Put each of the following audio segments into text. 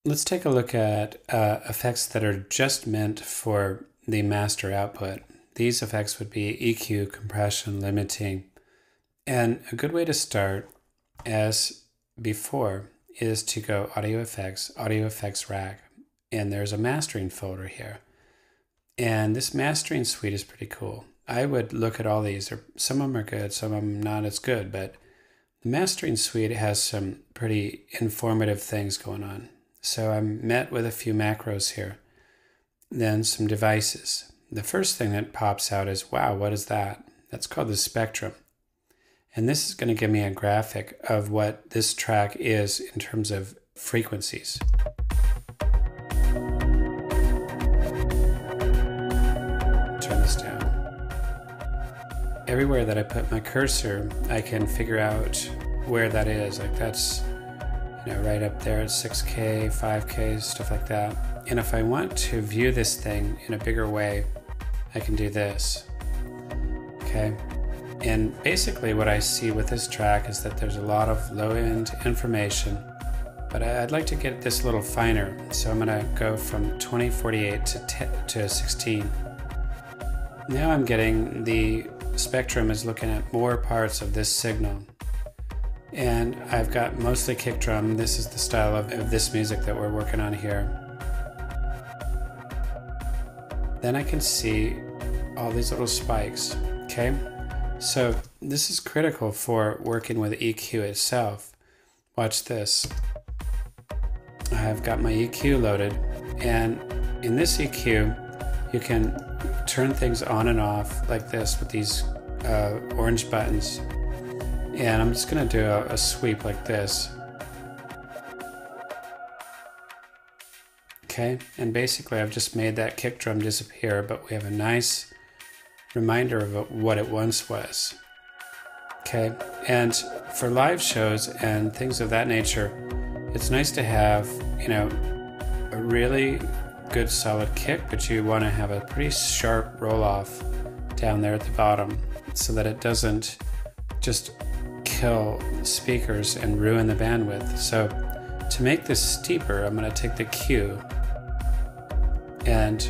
Let's take a look at effects that are just meant for the master output. These effects would be EQ, compression, limiting. And a good way to start, as before, is to go Audio Effects Rack. And there's a mastering folder here. And this mastering suite is pretty cool. I would look at all these. Some of them are good, some of them not as good, but the mastering suite has some pretty informative things going on. So I'm met with a few macros here. Then some devices. The first thing that pops out is, wow, what is that? That's called the spectrum. And this is going to give me a graphic of what this track is in terms of frequencies. Turn this down. Everywhere that I put my cursor, I can figure out where that is. Like that's right up there at 6K, 5K, stuff like that. And if I want to view this thing in a bigger way, I can do this. Okay. And basically what I see with this track is that there's a lot of low-end information, but I'd like to get this a little finer. So I'm gonna go from 2048 to 16. Now I'm getting the spectrum is looking at more parts of this signal. And I've got mostly kick drum. This is the style of this music that we're working on here. Then I can see all these little spikes, okay? So this is critical for working with EQ itself. Watch this. I've got my EQ loaded, and in this EQ, you can turn things on and off like this with these orange buttons. And I'm just going to do a sweep like this. Okay, and basically I've just made that kick drum disappear, but we have a nice reminder of what it once was. Okay, and for live shows and things of that nature, it's nice to have, a really good solid kick, but you want to have a pretty sharp roll off down there at the bottom so that it doesn't just kill speakers and ruin the bandwidth. So to make this steeper, I'm going to take the Q and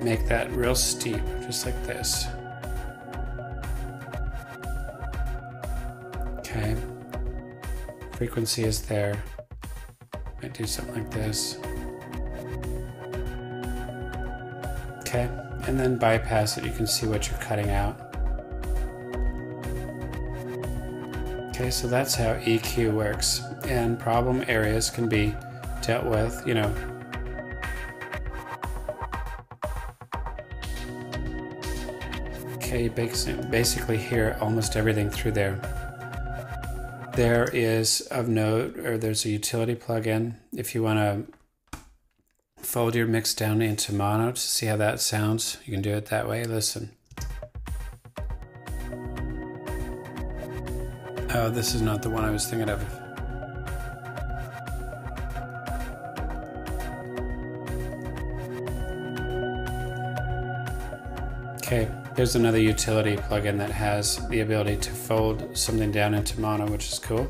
make that real steep, just like this. Okay. Frequency is there. Might do something like this. Okay. And then bypass it. You can see what you're cutting out. Okay, so that's how EQ works. And problem areas can be dealt with, Okay, you basically hear almost everything through there. There is of note, or there's a utility plugin if you want to fold your mix down into mono to see how that sounds. You can do it that way. Listen. Oh, this is not the one I was thinking of. Okay, there's another utility plugin that has the ability to fold something down into mono, which is cool.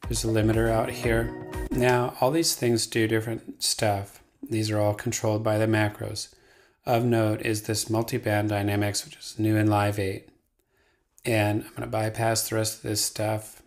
There's a limiter out here. Now, all these things do different stuff. These are all controlled by the macros. Of note is this multi-band dynamics, which is new in Live 8. And I'm going to bypass the rest of this stuff.